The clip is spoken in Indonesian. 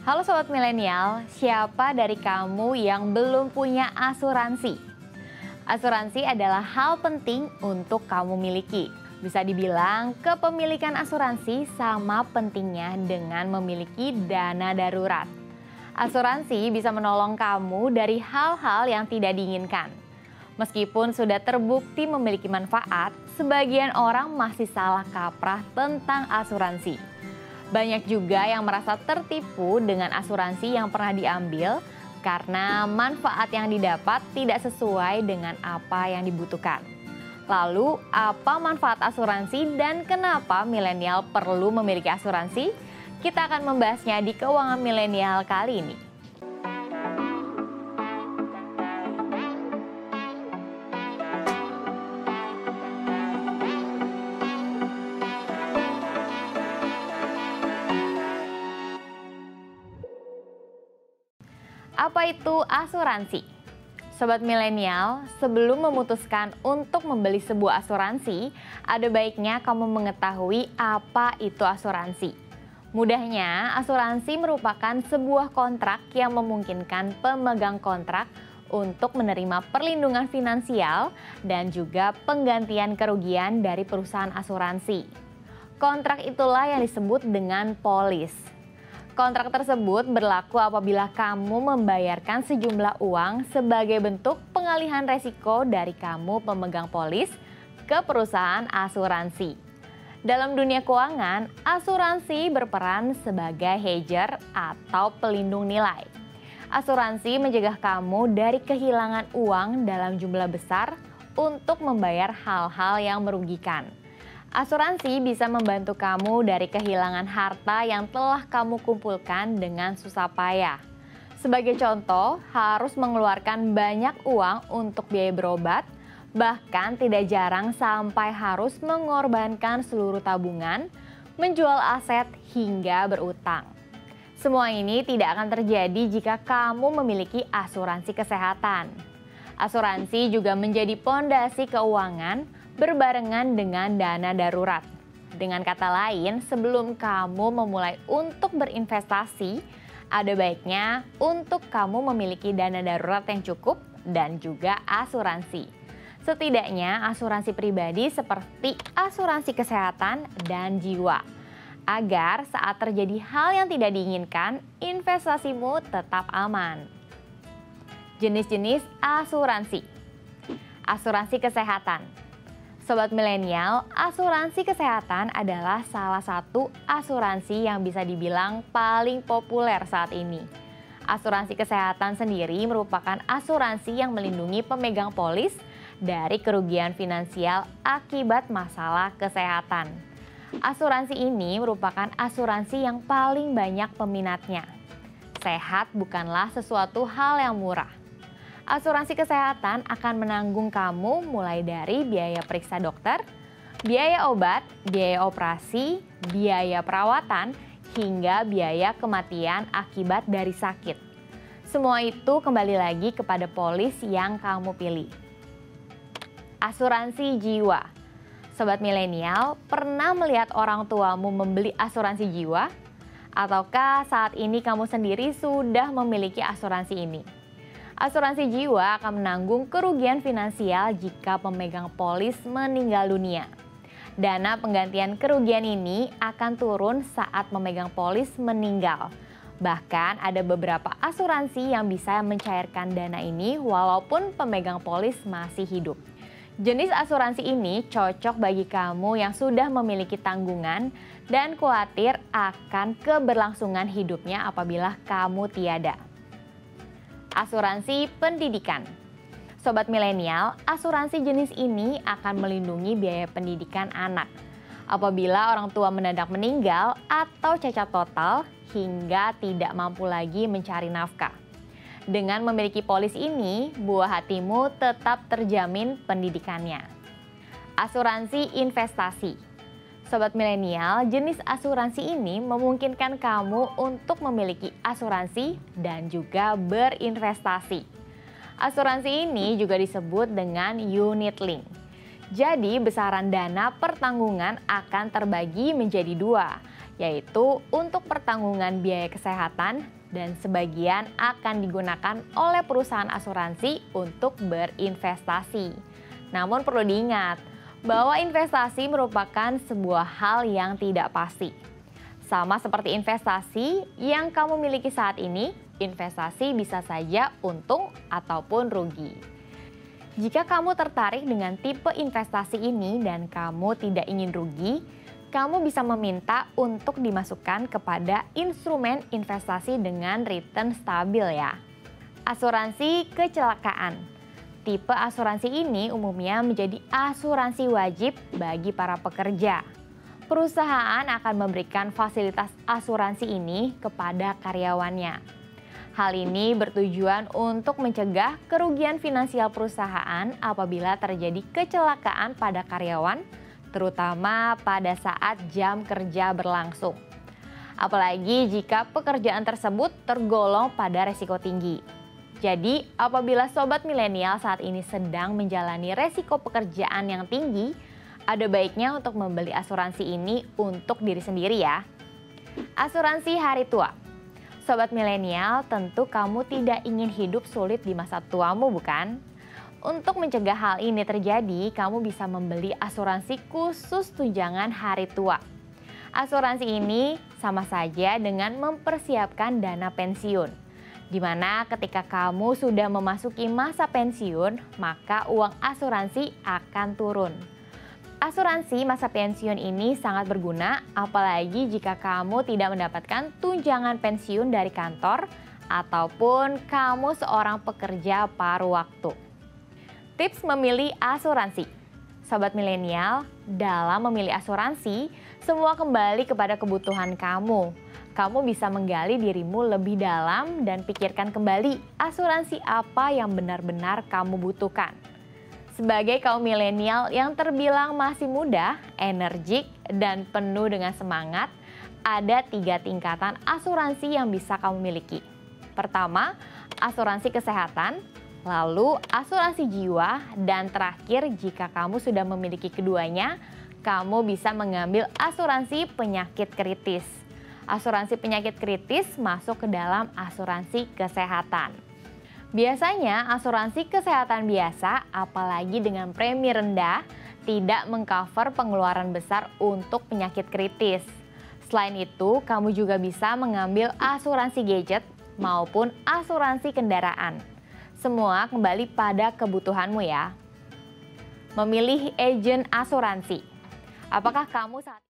Halo Sobat Milenial, siapa dari kamu yang belum punya asuransi? Asuransi adalah hal penting untuk kamu miliki. Bisa dibilang kepemilikan asuransi sama pentingnya dengan memiliki dana darurat. Asuransi bisa menolong kamu dari hal-hal yang tidak diinginkan. Meskipun sudah terbukti memiliki manfaat, sebagian orang masih salah kaprah tentang asuransi. Banyak juga yang merasa tertipu dengan asuransi yang pernah diambil karena manfaat yang didapat tidak sesuai dengan apa yang dibutuhkan. Lalu, apa manfaat asuransi dan kenapa milenial perlu memiliki asuransi? Kita akan membahasnya di Keuangan Milenial kali ini. Apa itu asuransi? Sobat milenial, sebelum memutuskan untuk membeli sebuah asuransi, ada baiknya kamu mengetahui apa itu asuransi. Mudahnya, asuransi merupakan sebuah kontrak yang memungkinkan pemegang kontrak untuk menerima perlindungan finansial dan juga penggantian kerugian dari perusahaan asuransi. Kontrak itulah yang disebut dengan polis. Kontrak tersebut berlaku apabila kamu membayarkan sejumlah uang sebagai bentuk pengalihan resiko dari kamu pemegang polis ke perusahaan asuransi. Dalam dunia keuangan, asuransi berperan sebagai hedger atau pelindung nilai. Asuransi mencegah kamu dari kehilangan uang dalam jumlah besar untuk membayar hal-hal yang merugikan. Asuransi bisa membantu kamu dari kehilangan harta yang telah kamu kumpulkan dengan susah payah. Sebagai contoh, harus mengeluarkan banyak uang untuk biaya berobat, bahkan tidak jarang sampai harus mengorbankan seluruh tabungan, menjual aset hingga berutang. Semua ini tidak akan terjadi jika kamu memiliki asuransi kesehatan. Asuransi juga menjadi pondasi keuangan berbarengan dengan dana darurat. Dengan kata lain, sebelum kamu memulai untuk berinvestasi, ada baiknya untuk kamu memiliki dana darurat yang cukup dan juga asuransi. Setidaknya asuransi pribadi seperti asuransi kesehatan dan jiwa. Agar saat terjadi hal yang tidak diinginkan, investasimu tetap aman. Jenis-jenis asuransi. Asuransi kesehatan. Sobat milenial, asuransi kesehatan adalah salah satu asuransi yang bisa dibilang paling populer saat ini. Asuransi kesehatan sendiri merupakan asuransi yang melindungi pemegang polis dari kerugian finansial akibat masalah kesehatan. Asuransi ini merupakan asuransi yang paling banyak peminatnya. Sehat bukanlah sesuatu hal yang murah. Asuransi kesehatan akan menanggung kamu mulai dari biaya periksa dokter, biaya obat, biaya operasi, biaya perawatan, hingga biaya kematian akibat dari sakit. Semua itu kembali lagi kepada polis yang kamu pilih. Asuransi jiwa. Sobat milenial, pernah melihat orang tuamu membeli asuransi jiwa? Ataukah saat ini kamu sendiri sudah memiliki asuransi ini? Asuransi jiwa akan menanggung kerugian finansial jika pemegang polis meninggal dunia. Dana penggantian kerugian ini akan turun saat pemegang polis meninggal. Bahkan ada beberapa asuransi yang bisa mencairkan dana ini walaupun pemegang polis masih hidup. Jenis asuransi ini cocok bagi kamu yang sudah memiliki tanggungan dan khawatir akan keberlangsungan hidupnya apabila kamu tiada. Asuransi pendidikan. Sobat milenial, asuransi jenis ini akan melindungi biaya pendidikan anak. Apabila orang tua mendadak meninggal atau cacat total hingga tidak mampu lagi mencari nafkah. Dengan memiliki polis ini, buah hatimu tetap terjamin pendidikannya. Asuransi investasi. Sobat milenial, jenis asuransi ini memungkinkan kamu untuk memiliki asuransi dan juga berinvestasi. Asuransi ini juga disebut dengan unit link. Jadi besaran dana pertanggungan akan terbagi menjadi dua, yaitu untuk pertanggungan biaya kesehatan dan sebagian akan digunakan oleh perusahaan asuransi untuk berinvestasi. Namun perlu diingat bahwa investasi merupakan sebuah hal yang tidak pasti. Sama seperti investasi yang kamu miliki saat ini, investasi bisa saja untung ataupun rugi. Jika kamu tertarik dengan tipe investasi ini dan kamu tidak ingin rugi, kamu bisa meminta untuk dimasukkan kepada instrumen investasi dengan return stabil ya. Asuransi kecelakaan. Tipe asuransi ini umumnya menjadi asuransi wajib bagi para pekerja. Perusahaan akan memberikan fasilitas asuransi ini kepada karyawannya. Hal ini bertujuan untuk mencegah kerugian finansial perusahaan apabila terjadi kecelakaan pada karyawan, terutama pada saat jam kerja berlangsung. Apalagi jika pekerjaan tersebut tergolong pada resiko tinggi. Jadi, apabila sobat milenial saat ini sedang menjalani resiko pekerjaan yang tinggi, ada baiknya untuk membeli asuransi ini untuk diri sendiri ya. Asuransi hari tua. Sobat milenial, tentu kamu tidak ingin hidup sulit di masa tuamu, bukan? Untuk mencegah hal ini terjadi, kamu bisa membeli asuransi khusus tunjangan hari tua. Asuransi ini sama saja dengan mempersiapkan dana pensiun, di mana ketika kamu sudah memasuki masa pensiun, maka uang asuransi akan turun. Asuransi masa pensiun ini sangat berguna, apalagi jika kamu tidak mendapatkan tunjangan pensiun dari kantor ataupun kamu seorang pekerja paruh waktu. Tips memilih asuransi. Sobat milenial, dalam memilih asuransi, semua kembali kepada kebutuhan kamu. Kamu bisa menggali dirimu lebih dalam dan pikirkan kembali asuransi apa yang benar-benar kamu butuhkan. Sebagai kaum milenial yang terbilang masih muda, energik, dan penuh dengan semangat, ada 3 tingkatan asuransi yang bisa kamu miliki. Pertama, asuransi kesehatan, lalu asuransi jiwa, dan terakhir jika kamu sudah memiliki keduanya, kamu bisa mengambil asuransi penyakit kritis. Asuransi penyakit kritis masuk ke dalam asuransi kesehatan. Biasanya asuransi kesehatan biasa, apalagi dengan premi rendah, tidak mengcover pengeluaran besar untuk penyakit kritis. Selain itu, kamu juga bisa mengambil asuransi gadget maupun asuransi kendaraan. Semua kembali pada kebutuhanmu ya. Memilih agen asuransi. Apakah kamu saat